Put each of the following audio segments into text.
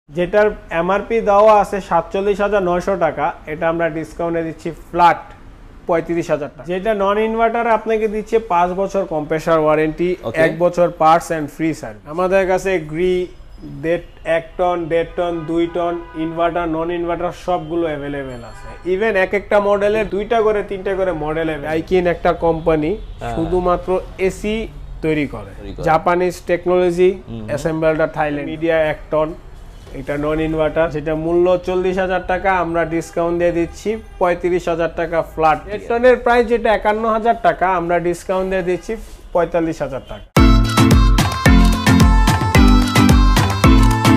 যেটার এমআরপি দেওয়া আছে ৪৭,৯০০ টাকা, এটা আমরা ডিসকাউন্টে দিচ্ছি ফ্ল্যাট ৩৫,০০০ টাকা। যেটা নন ইনভার্টার আপনাকে দিচ্ছে ৫ বছর কম্প্রেসার ওয়ারেন্টি, ১ বছর পার্টস অ্যান্ড ফ্রি সার্ভিস। আমাদের কাছে গ্রি ১ টন, ১.৫ ton, ২ ton inverter non inverter সবগুলো অ্যাভেলেবেল আছে। ইভেন এক একটা মডেলের ২টা করে ৩টা করে মডেল। ডাইকিন একটা কোম্পানি শুধুমাত্র এসি তৈরি করে, জাপানিজ টেকনোলজি, অ্যাসেম্বলটা থাইল্যান্ড। মিডিয়া ১ টন, এটা নন ইনভার্টার, যেটা মূল্য ৪০,০০০ টাকা, আমরা ডিসকাউন্ট দিয়ে দিচ্ছি ৩৫,০০০ টাকা ফ্ল্যাট। ১ টনের প্রাইস যেটা ৫১,০০০ টাকা, আমরা ডিসকাউন্ট দিয়ে দিচ্ছি ৪৫,০০০ টাকা।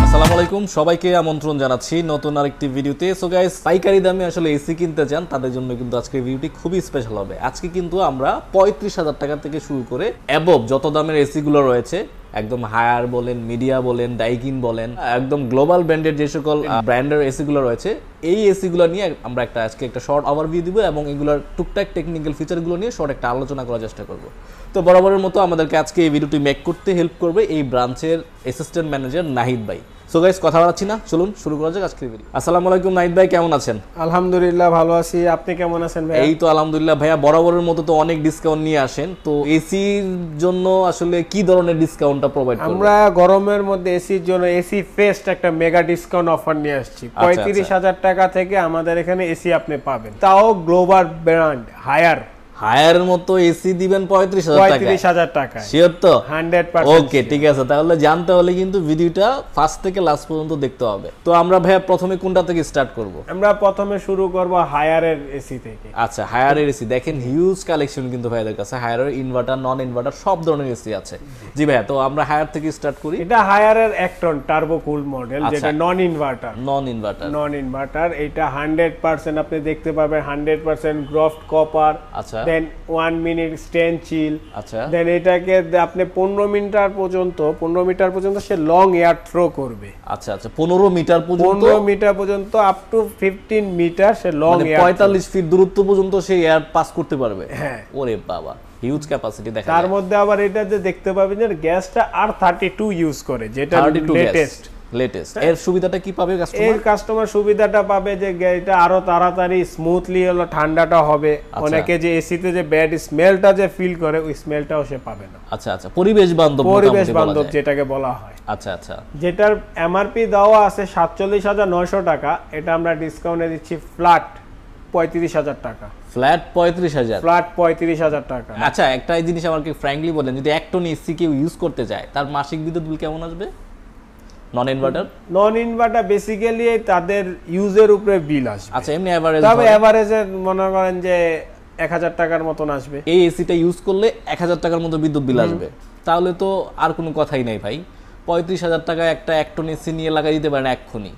আসসালামু আলাইকুম, সবাইকে আমন্ত্রণ জানাচ্ছি নতুন আরেকটি ভিডিওতে। সো গাইস, পাইকারি দামে আসলে এসি কিনতে চান তাদের জন্য কিন্তু আজকের ভিডিওটি খুবই স্পেশাল হবে। আজকে কিন্তু আমরা ৩৫,০০০ টাকা থেকে শুরু করে অ্যাবভ যত দামের এসি গুলো রয়েছে, একদম হায়ার বলেন, মিডিয়া বলেন, ডাইকিন বলেন, একদম গ্লোবাল ব্র্যান্ডের যে সকল ব্র্যান্ডের এসি গুলো রয়েছে, এই এসি গুলো নিয়ে আমরা আজকে একটা শর্ট ওভারভিউ দিব এবং এগুলোর টুকটাক টেকনিক্যাল ফিচারগুলো নিয়ে শর্ট একটা আলোচনা করার চেষ্টা করব। তো বরাবরের মতো আমাদেরকে আজকে এই ভিডিওটি মেক করতে হেল্প করবে এই ব্রাঞ্চের অ্যাসিস্ট্যান্ট ম্যানেজার নাহিদ ভাই। সো গাইস, কথা বলাচ্ছি না, চলুন শুরু করা যাক আজকের ভিডিও। আসসালামু আলাইকুম নাহিদ ভাই, কেমন আছেন? আলহামদুলিল্লাহ ভালো আছি, আপনি কেমন আছেন ভাই? এই তো আলহামদুলিল্লাহ ভাইয়া, বরাবরের মতো তো অনেক ডিসকাউন্ট নিয়ে আসেন, তো এসির জন্য আসলে কি ধরনের ডিসকাউন্টটা প্রোভাইড করেন? আমরা গরমের মধ্যে এসির জন্য এসি ফেস্ট একটা মেগা ডিসকাউন্ট অফার নিয়ে আসছি। ৩৫,০০০ টাকা থেকে আমাদের এখানে এসি আপনি পাবেন, তাও গ্লোবাল ব্র্যান্ড হায়ার মতো এসি দিবেন ৩৫,০০০ টাকা। শিওর তো? 100%। ওকে, ঠিক আছে, তাহলে জানতে হলে কিন্তু ভিডিওটা ফার্স্ট থেকে লাস্ট পর্যন্ত দেখতে হবে। তো আমরা ভাইয়া প্রথমে কোনটা থেকে স্টার্ট করব? আমরা প্রথমে শুরু করব হায়ারের এসি থেকে। আচ্ছা, হায়ারের এসি দেখেন, হিউজ কালেকশন কিন্তু ভাইয়াদের কাছে। হায়ারের ইনভার্টার, নন ইনভার্টার সব ধরনের এসি আছে। জি ভাইয়া, তো আমরা হায়ার থেকে স্টার্ট করি। এটা হায়ারের ১ টন টার্বো কুল মডেল, যেটা নন ইনভার্টার। এটা 100% আপনি দেখতে পাবেন 100% গ্রফট কপার। আচ্ছা, দেন 1 মিনিট স্ট্যান্ড চিল। আচ্ছা, দেন এটাকে আপনি ১৫ মিটার পর্যন্ত সে লং এয়ার থ্রো করবে। আচ্ছা আচ্ছা, ১৫ মিটার পর্যন্ত আপ টু 15 মিটার সে লং এয়ার, ৪৫ ফিট দূরত্ব পর্যন্ত সে এয়ার পাস করতে পারবে। হ্যাঁ, ওরে বাবা, হিউজ ক্যাপাসিটি দেখা যায়। তার মধ্যে আবার এটা যে দেখতে পাবেন যে গ্যাসটা R32 ইউজ করে, যেটা লেটেস্ট। এর সুবিধাটা কি পাবে কাস্টমার? এর কাস্টমার সুবিধাটা পাবে যে এটা আরো তাড়াতাড়ি স্মুথলি হলো ঠান্ডাটা হবে। অনেকে যে এসিতে যে ব্যাড স্মেলটা যে ফিল করে, ওই স্মেলটাও সে পাবে না। আচ্ছা আচ্ছা, পরিবেশ বান্ধব যেটাকে বলা হয়। আচ্ছা আচ্ছা, যেটার এমআরপি দেওয়া আছে ৪৭,৯০০ টাকা, এটা আমরা ডিসকাউন্টে দিচ্ছি ফ্ল্যাট ৩৫,০০০ টাকা। ফ্ল্যাট ৩৫,০০০ টাকা। আচ্ছা, একটা জিনিস আমাকে ফ্র্যাঙ্কলি বলেন, যদি ১ টন এসি কেউ ইউজ করতে চায়, তার মাসিক বিদ্যুৎ বিল কেমন আসবে? নন ইনভার্টার বেসিক্যালি তাদের ইউজের উপরে বিল আসবে। আচ্ছা, এমনি এভারেজে মনে করেন যে ১,০০০ টাকার মতন আসবে। এই এসিটা ইউজ করলে ১,০০০ টাকার মতো বিদ্যুৎ বিল আসবে, তাহলে তো আর কোনো কথাই নাই ভাই। ৩৫,০০০ টাকা একটা ১ টন এসি নিয়ে লাগাই দিতে পারেন এক্ষুনি,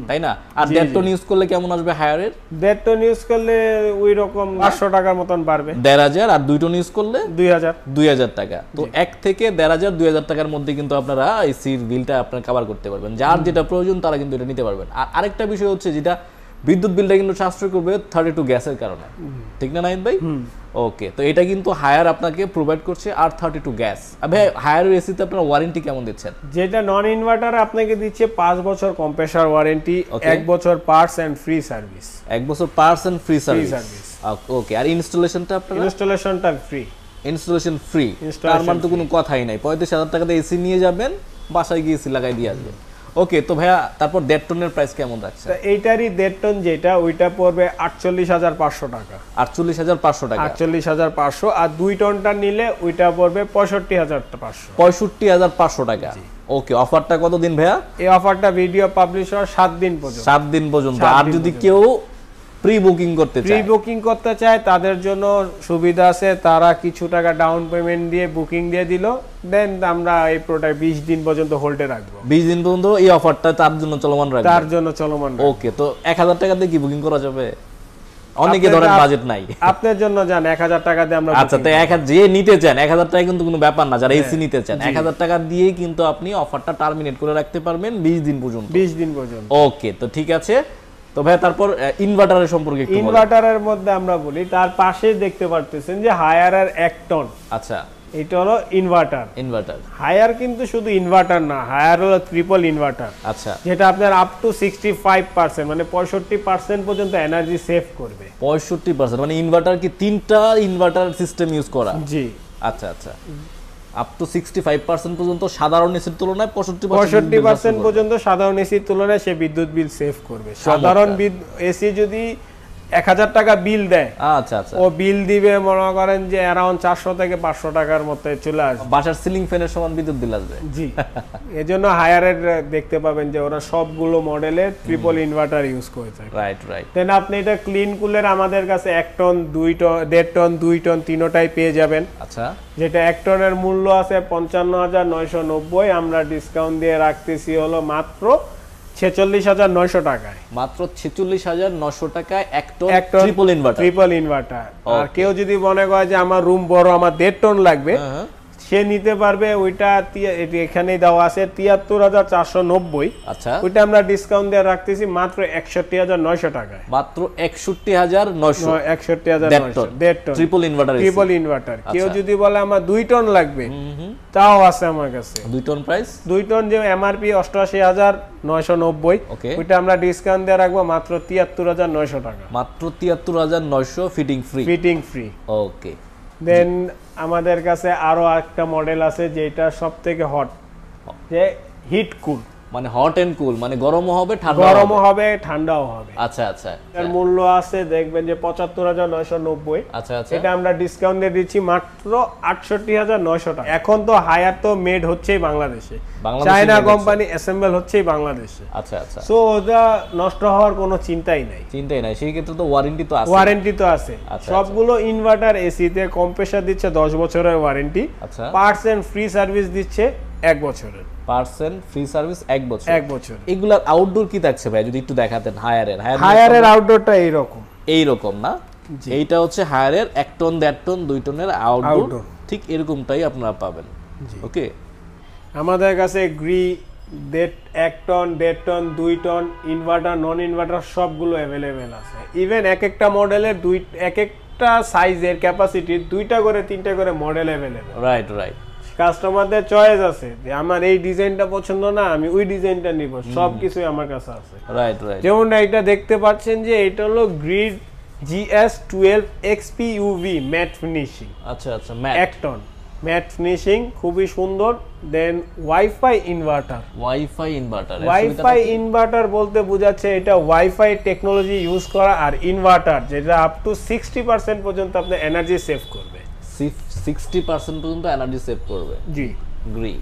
তাই না? আর ১.৫ টন ইউজ করলে কেমন আসবে হায়ারের? ১.৫ টন ইউজ করলে ওই রকম ৫০০ টাকার মতন বাড়বে। ১,৫০০। আর ২ টন ইউজ করলে ২,০০০ টাকা। তো ১ থেকে ১,৫০০ ২,০০০ টাকার মধ্যে কিন্তু আপনারা এসির বিলটা আপনার কভার করতে পারবেন। যার যেটা প্রয়োজন তারা কিন্তু এটা নিতে পারবেন। আর আরেকটা বিষয় হচ্ছে, যেটা বিদ্যুৎ বিলটা কিন্তু সাশ্রয় করবে 32 গ্যাসের কারণে, ঠিক না নাহিদ ভাই? ওকে, তো এটা কিন্তু হায়ার আপনাকে প্রোভাইড করছে R32 গ্যাস। ভাই, হায়ারের এসিতে আপনারা ওয়ারেন্টি কেমন দিচ্ছেন? যেটা নন ইনভার্টার আপনাকে দিচ্ছে 5 বছর কম্প্রেসার ওয়ারেন্টি, 1 বছর পার্টস এন্ড ফ্রি সার্ভিস। 1 বছর পার্টস এন্ড ফ্রি সার্ভিস। ওকে, আর ইনস্টলেশনটা আপনারা? ইনস্টলেশনটা ফ্রি। ইনস্টলেশন ফ্রি, তার মানে তো কোনো কথাই নাই। ৩৫,০০০ টাকাতে এসি নিয়ে যাবেন, বাসায় গিয়ে এসি লাগাই দিয়ে আসবেন। ওকে, তো ভাইয়া তারপর ১.৫ টনের প্রাইস কেমন রাখছে? এইটারই ১.৫ টন যেটা, ওইটা পড়বে ৪৮,৫০০ টাকা। ৪৮,৫০০ টাকা, ৪৮,৫০০। আর 2 টনটা নিলে ওইটা পড়বে ৬৫,৫০০। ৬৫,৫০০ টাকা। ওকে, অফারটা কতদিন ভাইয়া? এই অফারটা ভিডিও পাবলিশ হওয়ার 7 দিন পর্যন্ত। 7 দিন পর্যন্ত। আর যদি কেউ প্রি বুকিং করতে চায় তাদের জন্য সুবিধা আছে, তারা কিছু টাকা ডাউন পেমেন্ট দিয়ে বুকিং দিয়ে দিল, দেন আমরা এই প্রোডাক্ট 20 দিন পর্যন্ত হোল্ডে রাখবো। 20 দিন পর্যন্ত এই অফারটা তার জন্য চলমান রাখবো। ওকে, তো ১,০০০ টাকা দিয়ে কি বুকিং করা যাবে? অনেকে ধরেন বাজেট নাই, আপনার জন্য যান ১,০০০ টাকা দিয়ে আমরা। আচ্ছা, তো যে নিতে চান ১,০০০ টাকা কিন্তু কোনো ব্যাপার না, যারা এসি নিতে চান ১,০০০ টাকা দিয়ে কিন্তু আপনি অফারটা টার্মিনেট করে রাখতে পারবেন 20 দিন পর্যন্ত। ওকে, তো ঠিক আছে। তো ভাই, তারপর ইনভার্টারের সম্পর্কে একটু বলুন। ইনভার্টারের মধ্যে আমরা বলি, তার পাশে দেখতে পারতেছেন যে হায়ারের ১ টন। আচ্ছা, এটা হলো ইনভার্টার। হায়ার কিন্তু শুধু ইনভার্টার না, হায়ার হলো ট্রিপল ইনভার্টার। আচ্ছা, যেটা আপনার আপ টু 65% মানে 65% পর্যন্ত এনার্জি সেভ করবে। 65% মানে ইনভার্টার কি তিনটা ইনভার্টার সিস্টেম ইউজ করা? জি। আচ্ছা আচ্ছা, আপ টু 65% পর্যন্ত সাধারণ এসির তুলনায় 65% পর্যন্ত সাধারণ এসির তুলনায় সে বিদ্যুৎ বিল সেভ করবে। সাধারণ এসি যদি 1000 টাকা বিল দেয়, আচ্ছা আচ্ছা, ও বিল দিবে মনে করেন যে অ্যারাউন্ড 400 থেকে 500 টাকার মতো চলে আসবে। বাসার সিলিং ফ্যানের সমান বিদ্যুৎ বিল আসবে। জি, এজন্য হায়ারের দেখতে পাবেন যে ওরা সবগুলো মডেলের ট্রিপল ইনভার্টার ইউজ করে থাকে। Right right. দেন আপনি এটা ক্লিন কুলের আমাদের কাছে 1 টন 2 টন 1.5 টন 2 টন তিনটাই পেয়ে যাবেন। আচ্ছা, যেটা 1 টনের মূল্য আছে 55,990, আমরা ডিসকাউন্ট দিয়ে রাখতেছি হলো মাত্র 46,900 টাকায়। মাত্র 46,900 টাকায় 1 টন ট্রিপল ইনভার্টার। আর কেউ যদি মনে করে যে আমার রুম বড়, আমার 1.5 টন লাগবে, সে নিতে পারবে। ওইটা এখানেই দেওয়া আছে 73,490। আচ্ছা, ওইটা আমরা ডিসকাউন্ট দিয়ে রাখতেছি মাত্র 61,900 টাকায়। মাত্র 61,900। 61,900 1.5 টন ট্রিপল ইনভার্টার। কেউ যদি বলে আমার 2 টন লাগবে, তাও আছে আমার কাছে। 2 টন প্রাইস, 2 টন যে এমআরপি 88,990, ওইটা আমরা ডিসকাউন্ট দিয়ে রাখবো মাত্র 73,900 টাকা। মাত্র 73,900 ফিটিং ফ্রি। ওকে। দেন আমাদের কাছে আরো একটা মডেল আছে যেটা সবথেকে হট, যে হিট কুল, মানে হট এন্ড কুল, মানে গরমও হবে ঠান্ডাও হবে। আচ্ছা আচ্ছা, এর মূল্য আছে দেখবেন যে 75,990। আচ্ছা আচ্ছা, এটা আমরা ডিসকাউন্ট দিয়ে দিচ্ছি মাত্র 68,900 টাকা। এখন তো হায়ার তো মেড হচ্ছেই বাংলাদেশে, চায়না কোম্পানি অ্যাসেম্বল হচ্ছেই বাংলাদেশে। আচ্ছা আচ্ছা, সো ওটা নষ্ট হওয়ার কোনো চিন্তাই নাই। সেই ক্ষেত্রে তো ওয়ারেন্টি তো আছে। সবগুলো ইনভার্টার এসিতে কম্প্রেসার দিচ্ছে 10 বছরের ওয়ারেন্টি। আচ্ছা, পার্টস এন্ড ফ্রি সার্ভিস দিচ্ছে 1 বছরের। ফ্রি সার্ভিস 1 বছর। এগুলার আউটডোর কি থাকছে ভাই, যদি একটু দেখাতেন? হায়ারের আউটডোরটা এইরকম না? এইটা হচ্ছে হায়ারের 1 টন 1.5 টন 2 টনের আউটডোর, ঠিক এরকমটাই আপনারা পাবেন। ওকে, আমাদের কাছে Gree 1 ton 1.5 ton 2 ton inverter non inverter সবগুলো अवेलेबल আছে। ইভেন একটা মডেলের একটা সাইজের ক্যাপাসিটির 2টা করে 3টা করে মডেল अवेलेबल। রাইট। কাস্টমারদের চয়েস আছে যে আমার এই ডিজাইনটা পছন্দ না, আমি ওই ডিজাইনটা নিব, সবকিছু আমার কাছে আছে। রাইট। যেমন এটা দেখতে পাচ্ছেন যে এটা হলো grid GS12 XP UV mat finishing. আচ্ছা আচ্ছা, 1 টন ম্যাট ফিনিশিং, খুবই সুন্দর। দেন ওয়াইফাই ইনভার্টার বলতে বোঝাচ্ছে এটা ওয়াইফাই টেকনোলজি ইউজ করা আর ইনভার্টার, যেটা আপ টু 60% পর্যন্ত আপনি এনার্জি সেভ করবে। 60% পর্যন্ত এনার্জি সেভ করবে। জি, গ্রি।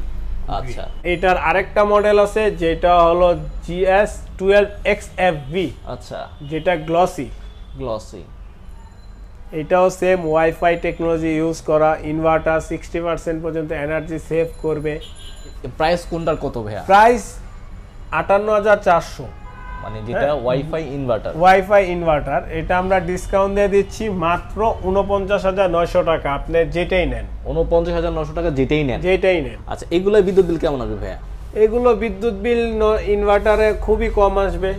আচ্ছা, এটার আরেকটা মডেল আছে যেটা হলো GS12 XFV। আচ্ছা, যেটা গ্লসি। এটাও সেম ওয়াইফাই টেকনোলজি ইউজ করা, ইনভার্টার 60% পর্যন্ত এনার্জি সেভ করবে। প্রাইস কোনটার কত ভাইয়া? প্রাইস 58,400, মানে যেটা ওয়াইফাই ইনভার্টার। এটা আমরা ডিসকাউন্ট দিয়ে দিচ্ছি মাত্র 49,900 টাকা। আপনি যেটাই নেন 49,900 টাকা যেটাই নেন। আচ্ছা, এগুলো বিদ্যুৎ বিল কেমন আসবে ভাইয়া? এগুলো বিদ্যুৎ বিল ইনভার্টারে খুবই কম আসবে।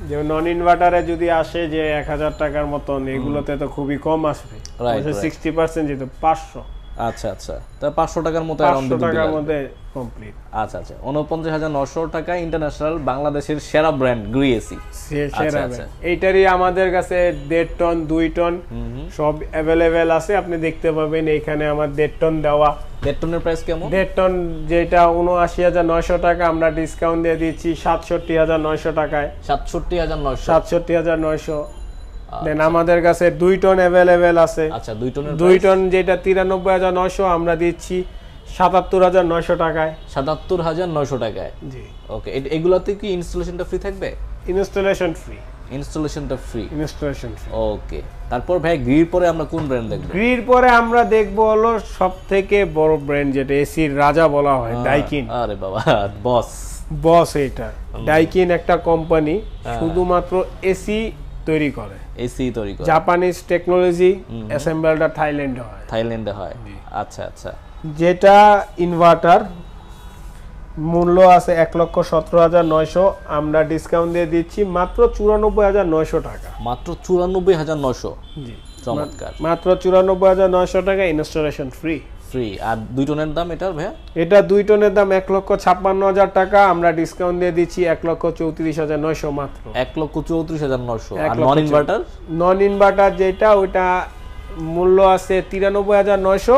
যে নন ইনভার্টারে যদি আসে যে 1000 টাকার মতন, এগুলোতে তো খুবই কম আসবে। 60% যেহেতু 500। আচ্ছা আচ্ছা, তাহলে 500 টাকার মতো কমপ্লিট। আচ্ছা আচ্ছা, 49,900 টাকা ইন্টারন্যাশনাল বাংলাদেশের সেরা ব্র্যান্ড গ্রি এসি। এইটারই আমাদের কাছে 1.5 টন 2 টন সব अवेलेबल আছে। আপনি দেখতে পাবেন এখানে আমার 1.5 টন দেওয়া। 1.5 টনের প্রাইস কেমন? 1.5 টন যেটা 79,900 টাকা, আমরা ডিসকাউন্ট দিয়ে দিচ্ছি 67,900 টাকায়। 67,900। দেন আমাদের কাছে 2 টন अवेलेबल আছে। আচ্ছা, 2 টন যেটা 93,900, আমরা দিচ্ছি 77,900 টাকায়। 77,900 টাকায়। জি, ওকে। এগুলাতে কি ইনস্টলেশনটা ফ্রি থাকবে? ইনস্টলেশনটা ফ্রি। ওকে। তারপর ভাই গ্রির পরে আমরা কোন ব্র্যান্ড দেখব? গ্রির পরে আমরা দেখব হলো সবথেকে বড় ব্র্যান্ড, যেটা এসির রাজা বলা হয়, ডাইকিন। আরে বাবা, বস এটা ডাইকিন একটা কোম্পানি, শুধুমাত্র এসি তৈরি করে। জাপানিজ টেকনোলজি, অ্যাসেম্বলটা থাইল্যান্ডে হয়। আচ্ছা আচ্ছা, যেটা ইনভার্টার মূল্য আছে 1,17,900, আমরা ডিসকাউন্ট দিয়ে দিচ্ছি মাত্র 94,900 টাকা। মাত্র 94,900। জি, চমৎকার। মাত্র 94,900 টাকা, ইনস্টলেশন ফ্রি। ফ্রি। আর 2 টনের দাম এটার ভাইয়া? এটা 2 টনের দাম 1,56,000 টাকা, আমরা ডিসকাউন্ট দিয়ে দিচ্ছি 1,34,900 মাত্র। 1,34,900। আর নন ইনভার্টার? নন ইনভার্টার যেটা ওইটা মূল্য আছে 93,900,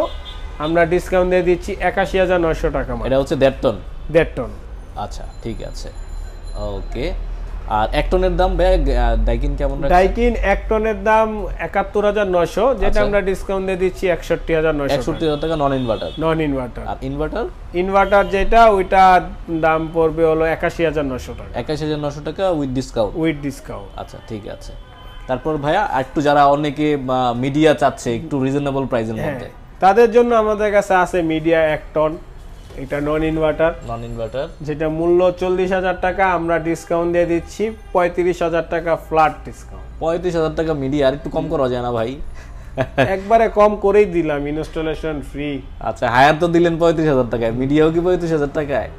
আমরা ডিসকাউন্ট দিয়ে দিচ্ছি 81,900 টাকা। এটা হচ্ছে 1.5 টন? 1.5 টন। আচ্ছা ঠিক আছে, ওকে। আর 1 টনের দাম ভাই ডাইকিন কেমন রাখছেন? ডাইকিন 1 টনের দাম 71,900, যেটা আমরা ডিসকাউন্ট দিয়ে দিচ্ছি 61,900। 61,000 টাকা নন ইনভার্টার? Non inverter. আর ইনভার্টার? ইনভার্টার যেটা ওইটা দাম পড়বে হলো 81,900 টাকা। 81,900 টাকা উইথ ডিসকাউন্ট? With discount. আচ্ছা ঠিক আছে। তারপর ভাইয়া একটু যারা অনেকে মিডিয়া চাচ্ছে একটু রিজনেবল প্রাইসের মধ্যে, তাদের জন্য আমাদের কাছে আছে মিডিয়া 1 টন, এটা নন ইনভার্টার। নন ইনভার্টার যেটা মূল্য 40,000 টাকা, আমরা ডিসকাউন্ট দিয়ে দিচ্ছি 35,000 টাকা, ফ্ল্যাট ডিসকাউন্ট। 35,000 টাকা মিডিয়া, আর একটু কম করা যায় না ভাই? একবারে কম করেই দিলাম, ইনস্টলেশন ফ্রি। আচ্ছা হায়ার তো দিলেন 35,000 টাকায়, মিডিয়াও কি 35,000 টাকায়?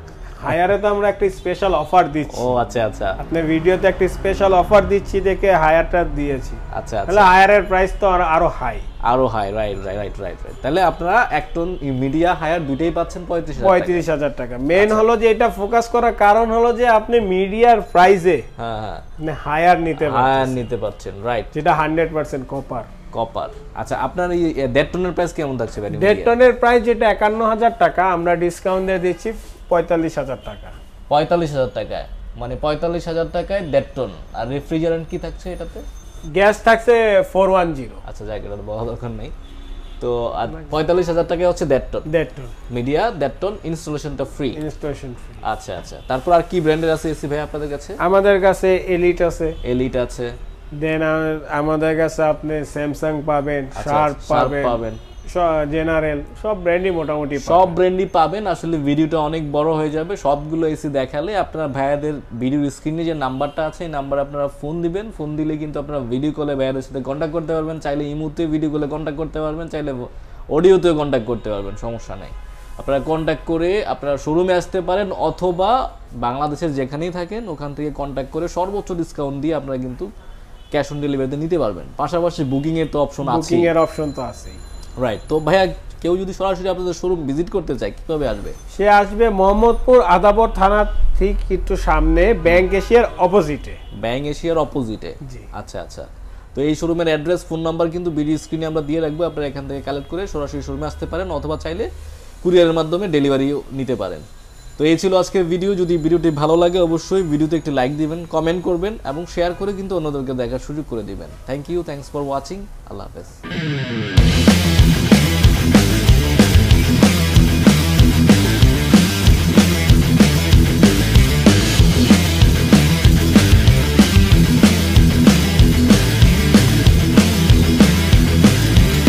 হায়ারে তো আমরা একটা স্পেশাল অফার দিচ্ছি। ও আচ্ছা আচ্ছা, আপনি ভিডিওতে একটা স্পেশাল অফার দিচ্ছি দেখে হায়ারটা দিয়েছি। আচ্ছা তাহলে আচ্ছা, হায়ারের প্রাইস তো আরো হাই। আরো high, right right right right. তাহলে আপনারা 1 টন মিডিয়া হায়ার দুটেই পাচ্ছেন 35,000 টাকা। মেইন হলো যে এটা ফোকাস করার কারণ হলো যে আপনি মিডিয়ার প্রাইসে হ্যাঁ হ্যাঁ আপনি হায়ার নিতে পারবেন, হায়ার নিতে পাচ্ছেন, রাইট, যেটা 100% কপার। কপার। আচ্ছা আপনার এই 1.5 টনের প্রাইস কেমন থাকছে ভাই? 1.5 টনের প্রাইস যেটা 51,000 টাকা, আমরা ডিসকাউন্ট দিয়ে দিচ্ছি 45,000 টাকা। 45,000 টাকায়, মানে 45,000 টাকায় 1.5 টন। আর রেফ্রিজারেন্ট কি থাকছে এটাতে? গ্যাস থাকছে 410। আচ্ছা যাক, এটা তো বলা দরকার নেই। তো আর 45,000 টাকায় হচ্ছে 1.5 টন 1.5 টন মিডিয়া, 1.5 টন, ইনস্টলেশনটা ফ্রি। Installation free. আচ্ছা আচ্ছা, তারপর আর কি ব্র্যান্ডের আছে এসি ভাই আপনাদের কাছে? আমাদের কাছে এলিট আছে, এলিট আছে, দেন আমাদের কাছে আপনি স্যামসাং পাবেন, আচ্ছা, শার্প শার্প পাবেন, পাবেন, জেনারেল, সব ব্র্যান্ডই মোটামুটি সব ব্র্যান্ডই পাবেন। আসলে ভিডিওটা অনেক বড় হয়ে যাবে, সবগুলো এসি দেখালে আপনার ভাইয়াদের ভিডিওর স্ক্রিনে যে নাম্বারটা আছে এই নাম্বারে আপনারা ফোন দিবেন। ফোন দিলে কিন্তু আপনারা ভিডিও কলে ভাইয়াদের সাথে কন্ট্যাক্ট করতে পারবেন, চাইলে ইমোতে ভিডিও কলে কন্ট্যাক্ট করতে পারবেন, চাইলে অডিওতেও কন্ট্যাক্ট করতে পারবেন, সমস্যা নেই। আপনারা কন্ট্যাক্ট করে আপনারা শোরুমে আসতে পারেন, অথবা বাংলাদেশের যেখানেই থাকেন ওখান থেকে কন্ট্যাক্ট করে সর্বোচ্চ ডিসকাউন্ট দিয়ে আপনারা কিন্তু ক্যাশ অন ডেলিভারিতে নিতে পারবেন। পাশাপাশি বুকিং এর তো অপশন আছে, বুকিং এর অপশন তো আছেই, রাইট। তো ভাইয়া কেউ যদি সরাসরি আপনাদের শোরুম ভিজিট করতে চায় কিভাবে আসবে? সে আসবে মোহাম্মদপুর আদাবর থানা ঠিক একটু সামনে, ব্যাংক এশিয়ার অপোজিটে। ব্যাংক এশিয়ার অপোজিটে? জি। আচ্ছা আচ্ছা। তো এই শোরুমের অ্যাড্রেস, ফোন নাম্বার কিন্তু ভিডিও স্ক্রিনে আমরা দিয়ে রাখবো, আপনারা এখান থেকে কালেক্ট করে সরাসরি শোরুমে আসতে পারেন, অথবা চাইলে কুরিয়ারের মাধ্যমে ডেলিভারিও নিতে পারেন। তো এই ছিল আজকের ভিডিও। যদি ভিডিওটি ভালো লাগে অবশ্যই ভিডিওতে একটি লাইক দিবেন, কমেন্ট করবেন এবং শেয়ার করে কিন্তু অন্যদেরকে দেখার সুযোগ করে দিবেন। Thank you, thanks for watching, আল্লাহ হাফেজ।